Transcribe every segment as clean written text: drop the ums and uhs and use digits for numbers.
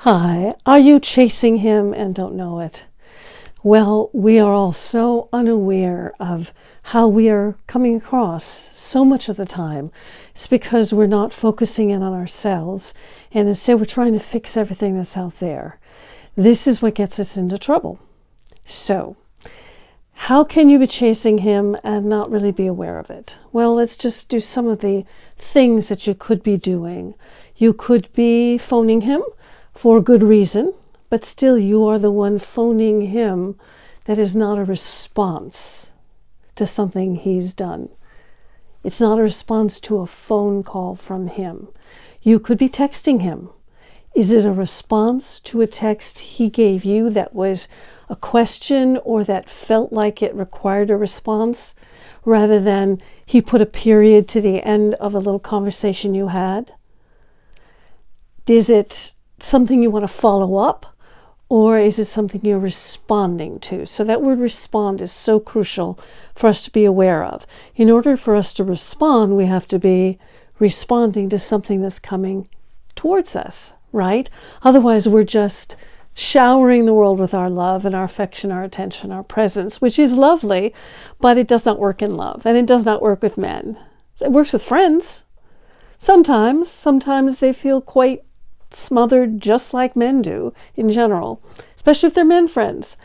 Hi, are you chasing him and don't know it? Well, we are all so unaware of how we are coming across so much of the time. It's because we're not focusing in on ourselves, and instead we're trying to fix everything that's out there. This is what gets us into trouble. So, how can you be chasing him and not really be aware of it? Well, let's just do some of the things that you could be doing. You could be phoning him for good reason, but still you are the one phoning him. That is not a response to something he's done. It's not a response to a phone call from him. You could be texting him. Is it a response to a text he gave you that was a question or that felt like it required a response, rather than he put a period to the end of a little conversation you had? Is it something you want to follow up, or is it something you're responding to? So that word respond is so crucial for us to be aware of. In order for us to respond, we have to be responding to something that's coming towards us, right? Otherwise, we're just showering the world with our love and our affection, our attention, our presence, which is lovely, but it does not work in love, and it does not work with men. It works with friends. Sometimes they feel quite smothered, just like men do in general, especially if they're men friends.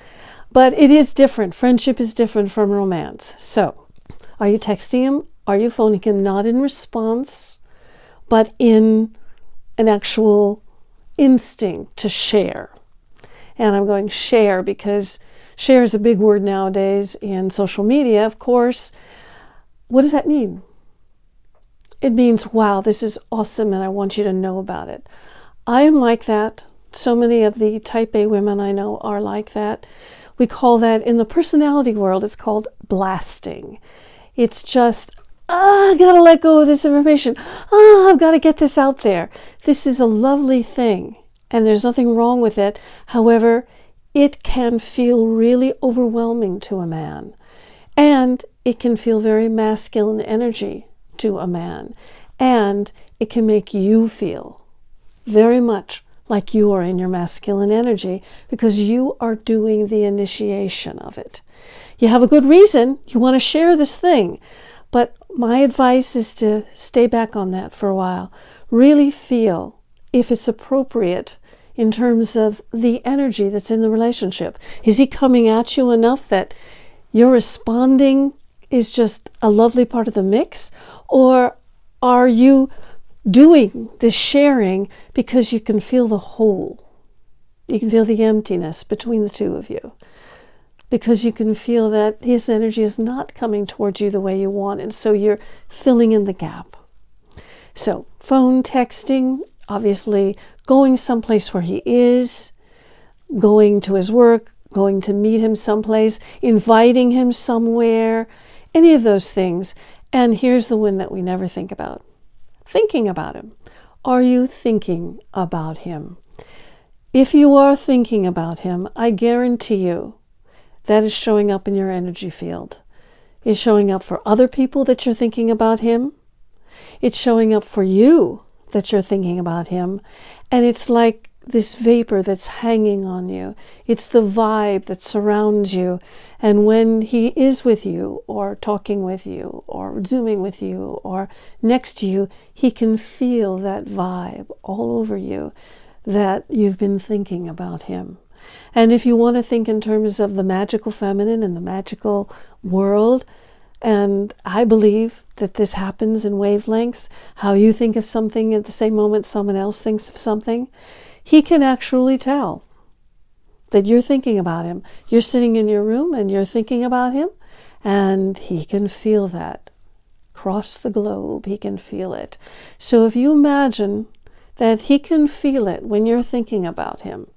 But it is different. Friendship is different from romance. So, are you texting him? Are you phoning him? Not in response, but in an actual instinct to share. And I'm going share because share is a big word nowadays in social media, of course. What does that mean? It means, wow, this is awesome and I want you to know about it. I am like that. So many of the type A women I know are like that. We call that, in the personality world, it's called blasting. It's just, I gotta let go of this information. I've got to get this out there. This is a lovely thing, and there's nothing wrong with it. However, it can feel really overwhelming to a man, and it can feel very masculine energy to a man, and it can make you feel very much like you are in your masculine energy because you are doing the initiation of it. You have a good reason. You want to share this thing. But my advice is to stay back on that for a while. Really feel if it's appropriate in terms of the energy that's in the relationship. Is he coming at you enough that your responding is just a lovely part of the mix? Or are you doing this sharing because you can feel the hole? You can feel the emptiness between the two of you, because you can feel that his energy is not coming towards you the way you want, and so you're filling in the gap. So phone, texting, obviously going someplace where he is, going to his work, going to meet him someplace, inviting him somewhere, any of those things. And here's the one that we never think about. Thinking about him. Are you thinking about him? If you are thinking about him, I guarantee you that is showing up in your energy field. It's showing up for other people that you're thinking about him. It's showing up for you that you're thinking about him. And it's like this vapor that's hanging on you. It's the vibe that surrounds you. And when he is with you, or talking with you, or Zooming with you, or next to you, he can feel that vibe all over you that you've been thinking about him. And if you want to think in terms of the magical feminine and the magical world, and I believe that this happens in wavelengths, how you think of something at the same moment someone else thinks of something, he can actually tell that you're thinking about him. You're sitting in your room and you're thinking about him, and he can feel that. Across the globe, he can feel it. So if you imagine that he can feel it when you're thinking about him,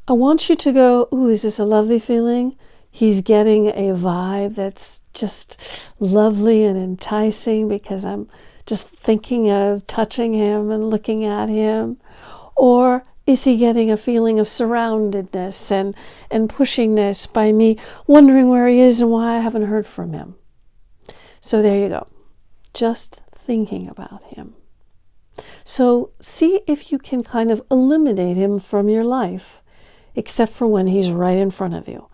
I want you to go, ooh, is this a lovely feeling? He's getting a vibe that's just lovely and enticing because I'm just thinking of touching him and looking at him. Or is he getting a feeling of surroundedness and pushingness by me wondering where he is and why I haven't heard from him? So there you go. Just thinking about him. So see if you can kind of eliminate him from your life, except for when he's right in front of you.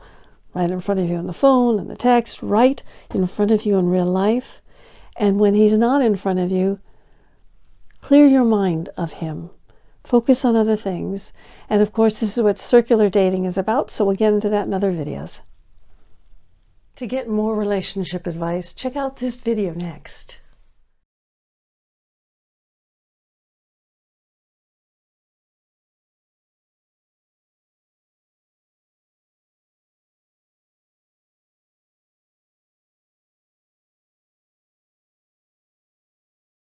Right in front of you on the phone, and the text, right in front of you in real life. And when he's not in front of you, clear your mind of him. Focus on other things. And of course, this is what circular dating is about, so we'll get into that in other videos. To get more relationship advice, check out this video next.